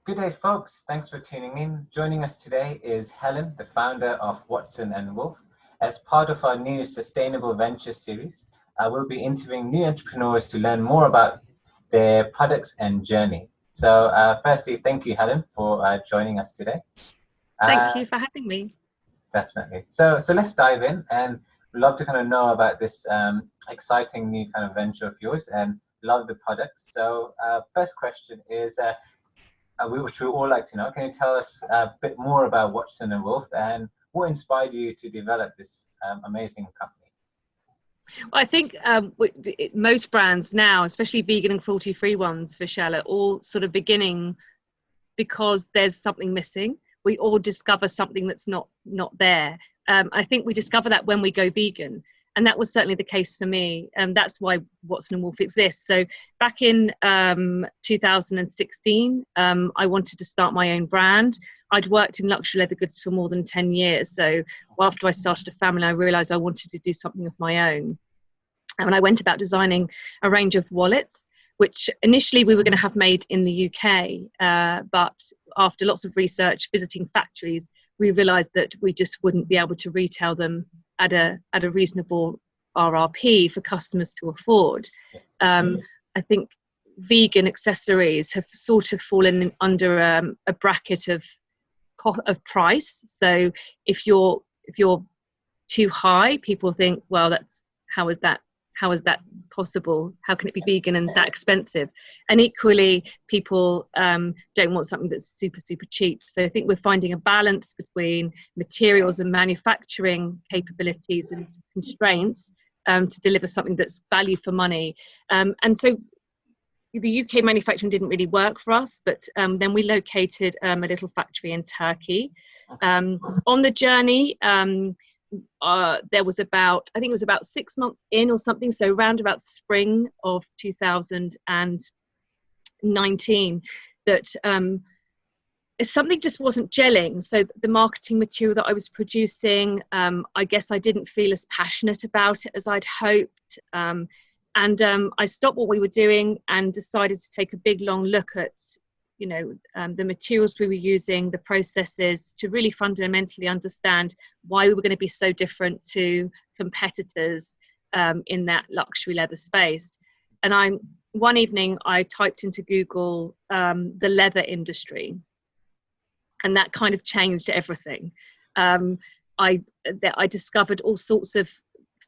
Good day, folks. Thanks for tuning in. Joining us today is Helen, the founder of Watson Wolfe. As part of our new Sustainable Ventures series, we'll be interviewing new entrepreneurs to learn more about their products and journey. So firstly, thank you, Helen, for joining us today. Thank you for having me. Definitely. So let's dive in, and we'd love to kind of know about this exciting new kind of venture of yours, and love the product. So first question is, which we all like to know, can you tell us a bit more about Watson Wolfe and what inspired you to develop this amazing company? Well, I think most brands now, especially vegan and cruelty-free ones, Vishal, are all sort of beginning because there's something missing. We all discover something that's not there. I think we discover that when we go vegan. And that was certainly the case for me. And that's why Watson Wolfe exists. So back in 2016, I wanted to start my own brand. I'd worked in luxury leather goods for more than 10 years. So after I started a family, I realized I wanted to do something of my own. And when I went about designing a range of wallets, which initially we were going to have made in the UK, but after lots of research, visiting factories, we realized that we just wouldn't be able to retail them at a reasonable RRP for customers to afford. I think vegan accessories have sort of fallen under a bracket of price. So if you're too high, people think, well, how is that possible? How can it be vegan and that expensive? And equally, people don't want something that's super cheap. So I think we're finding a balance between materials and manufacturing capabilities and constraints to deliver something that's value for money. And so the UK manufacturing didn't really work for us, but then we located a little factory in Turkey. On the journey, there was about 6 months in or something, so round about spring of 2019, that something just wasn't gelling. So the marketing material that I was producing, I guess I didn't feel as passionate about it as I'd hoped. And I stopped what we were doing and decided to take a big long look at the materials we were using, the processes, to really fundamentally understand why we were going to be so different to competitors in that luxury leather space. And one evening I typed into Google the leather industry, and that kind of changed everything. I discovered all sorts of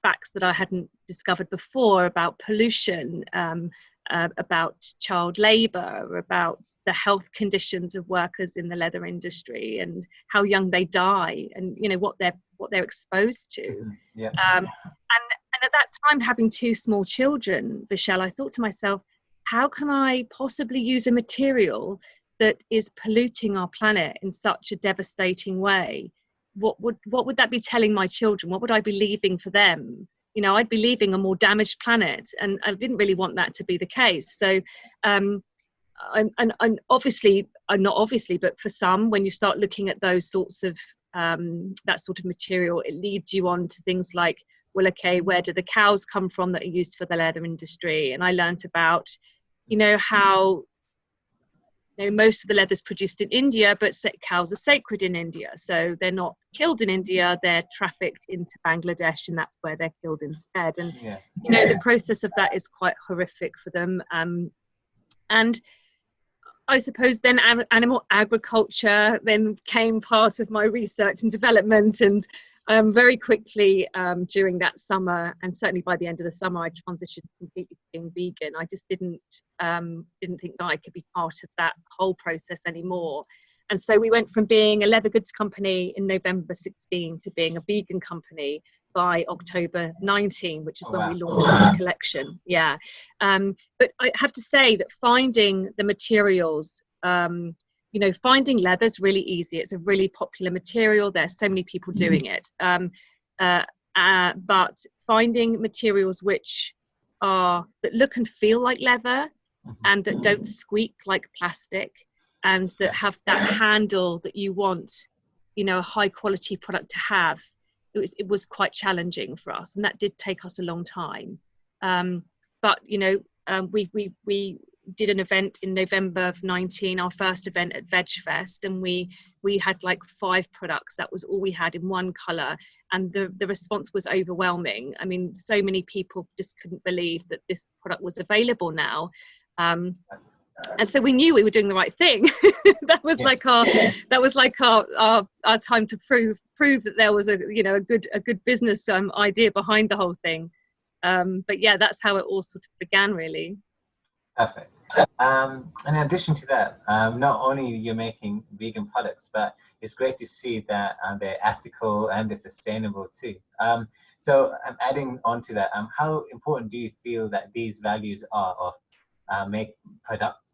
facts that I hadn't discovered before about pollution, about child labor, about the health conditions of workers in the leather industry, and how young they die, and what they're exposed to. Yeah. And at that time, having two small children, Vishal, I thought to myself, how can I possibly use a material that is polluting our planet in such a devastating way? What would that be telling my children? What would I be leaving for them? I'd be leaving a more damaged planet, and I didn't really want that to be the case. So, and obviously, not obviously, but for some, when you start looking at those sorts of that sort of material, it leads you on to things like, well, okay, where do the cows come from that are used for the leather industry? And I learned about, how most of the leather's produced in India, but cows are sacred in India. So they're not killed in India, they're trafficked into Bangladesh, and that's where they're killed instead. And, the process of that is quite horrific for them. And I suppose then animal agriculture then became part of my research and development. And very quickly during that summer, and certainly by the end of the summer, I transitioned completely to being vegan. I just didn't think that I could be part of that whole process anymore. And so we went from being a leather goods company in November 16 to being a vegan company by October 19, which is when we launched this collection. Yeah. But I have to say that finding the materials, finding leather is really easy. It's a really popular material. There's so many people doing it. But finding materials that look and feel like leather, and that don't squeak like plastic, and that have that handle that you want, a high quality product to have, it was quite challenging for us, and that did take us a long time. But we did an event in November of 19, our first event at VegFest, and we had like 5 products. That was all we had in one colour, and the response was overwhelming. I mean, so many people just couldn't believe that this product was available now. And so we knew we were doing the right thing. That was like our time to prove that there was a good business idea behind the whole thing. But yeah, that's how it all sort of began, really. Perfect. And in addition to that, not only you're making vegan products, but it's great to see that they're ethical and they're sustainable too. So adding on to that, how important do you feel that these values are of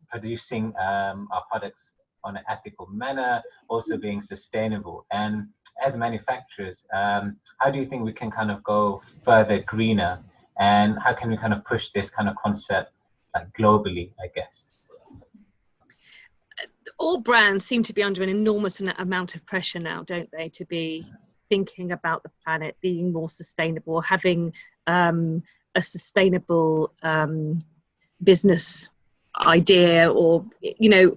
producing our products on an ethical manner, also being sustainable? And as manufacturers, how do you think we can kind of go further greener, and how can we kind of push this kind of concept globally, I guess? All brands seem to be under an enormous amount of pressure now, don't they, to be thinking about the planet, being more sustainable, having a sustainable business idea, or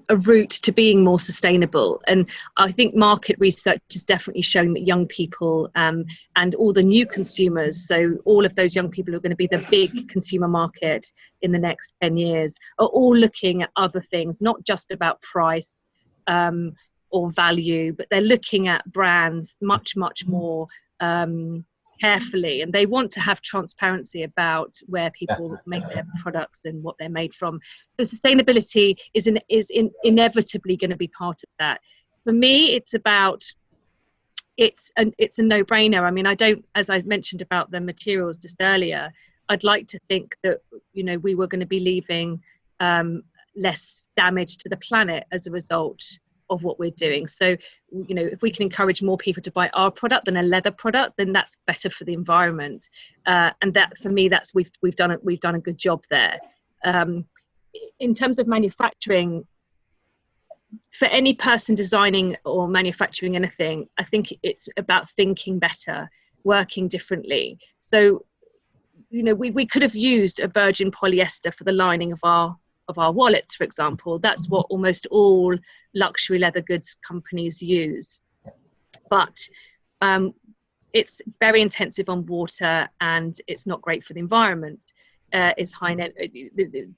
a route to being more sustainable. And I think market research has definitely shown that young people and all the new consumers, so all of those young people who are going to be the big consumer market in the next 10 years, are all looking at other things, not just about price or value, but they're looking at brands much more carefully, and they want to have transparency about where people make their products and what they're made from. So sustainability is inevitably going to be part of that. For me, it's a no-brainer. I mean, I don't, as I mentioned about the materials just earlier, I'd like to think that we were going to be leaving less damage to the planet as a result of what we're doing. So if we can encourage more people to buy our product than a leather product, then that's better for the environment, and that, for me, that's we've done a good job there. In terms of manufacturing, for any person designing or manufacturing anything, I think it's about thinking better, working differently. So we could have used a virgin polyester for the lining of our wallets, for example. That's what almost all luxury leather goods companies use. But it's very intensive on water, and it's not great for the environment. It's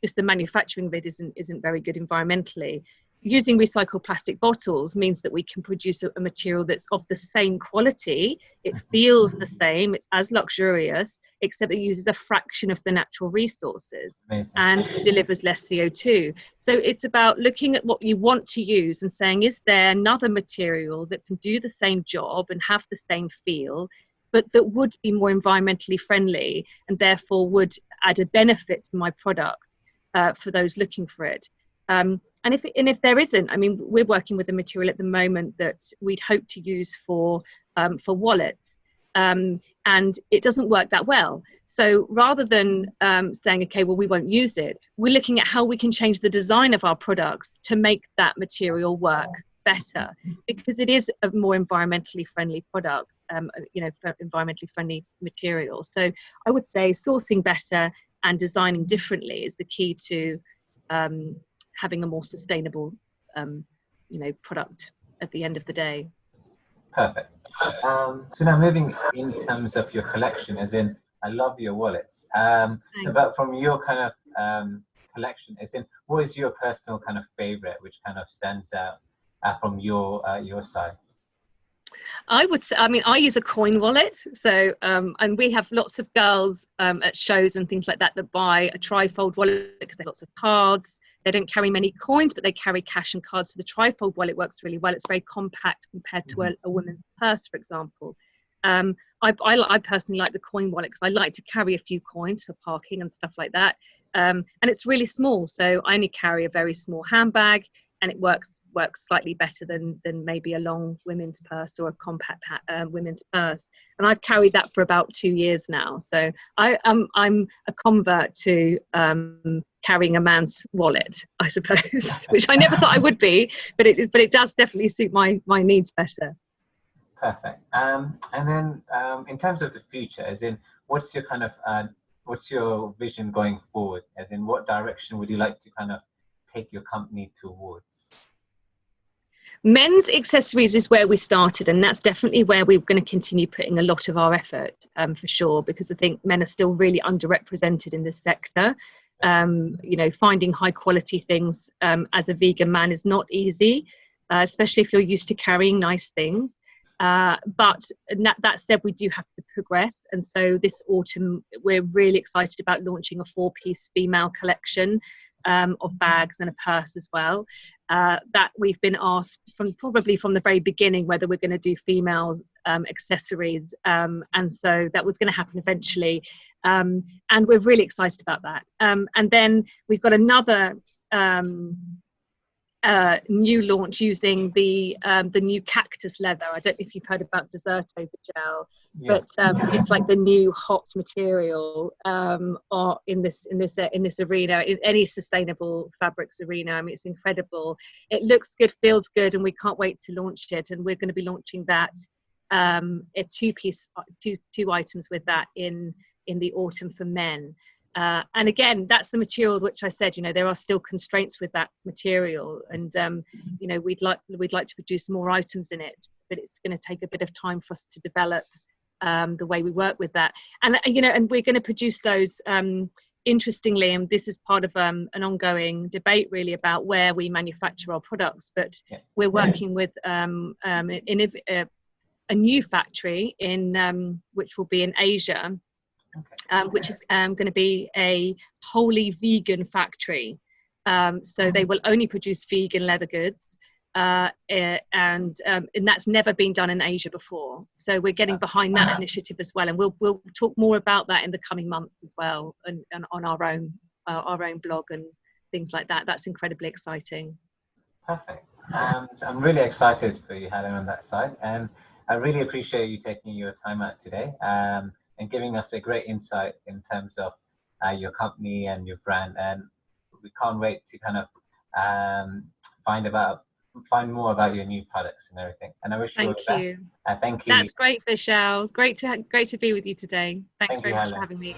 just the manufacturing of it isn't very good environmentally. Using recycled plastic bottles means that we can produce a material that's of the same quality. It feels the same. It's as luxurious, except it uses a fraction of the natural resources. Amazing. And delivers less CO2. So it's about looking at what you want to use and saying, is there another material that can do the same job and have the same feel, but that would be more environmentally friendly and therefore would add a benefit to my product for those looking for it. And if there isn't, I mean, we're working with a material at the moment that we'd hope to use for wallets. And it doesn't work that well. So rather than saying, okay, well, we won't use it, we're looking at how we can change the design of our products to make that material work better, because it is a more environmentally friendly product, environmentally friendly material. So I would say sourcing better and designing differently is the key to having a more sustainable, product at the end of the day. Perfect. So now moving in terms of your collection, as in, I love your wallets. So, but from your kind of collection, as in, what is your personal kind of favorite, which kind of stands out from your side? I would say, I mean, I use a coin wallet. So, and we have lots of girls at shows and things like that buy a trifold wallet because they have lots of cards. They don't carry many coins, but they carry cash and cards. So the trifold wallet works really well. It's very compact compared to a woman's purse, for example. I personally like the coin wallet because I like to carry a few coins for parking and stuff like that. And it's really small. So I only carry a very small handbag, and it works slightly better than maybe a long women's purse or a compact women's purse. And I've carried that for about 2 years now. So I'm a convert to carrying a man's wallet, I suppose, which I never thought I would be, but it does definitely suit my needs better. Perfect. And then in terms of the future, as in, what's your kind of what's your vision going forward? As in, what direction would you like to kind of take your company towards? Men's accessories is where we started, and that's definitely where we're going to continue putting a lot of our effort, for sure, because I think men are still really underrepresented in this sector. You know, finding high quality things as a vegan man is not easy, especially if you're used to carrying nice things. But that said, we do have to progress, and so this autumn we're really excited about launching a 4-piece female collection of bags and a purse as well. That we've been asked probably from the very beginning whether we're going to do female accessories, and so that was going to happen eventually, and we're really excited about that. And then we've got another new launch using the new cactus leather. I don't know if you've heard about Deserto gel, yes. But it's like the new hot material or in this arena, in any sustainable fabrics arena. I mean, it's incredible. It looks good, feels good, and we can't wait to launch it. And we're going to be launching that two items with that in the autumn for men. And again, that's the material which I said, you know, there are still constraints with that material, and you know, we'd like to produce more items in it, but it's going to take a bit of time for us to develop the way we work with that. And you know, and we're going to produce those interestingly, and this is part of an ongoing debate really about where we manufacture our products, but we're working with in a new factory in which will be in Asia. Which is going to be a wholly vegan factory. So they will only produce vegan leather goods, and that's never been done in Asia before. So we're getting behind that initiative as well, and we'll talk more about that in the coming months as well, and on our own blog and things like that. That's incredibly exciting. Perfect. So I'm really excited for you, Helen, on that side, and I really appreciate you taking your time out today. And giving us a great insight in terms of your company and your brand, and we can't wait to kind of find more about your new products and everything. And I wish you all the best. Thank you. That's great, Vishal. Great to be with you today. Thanks very much for having me.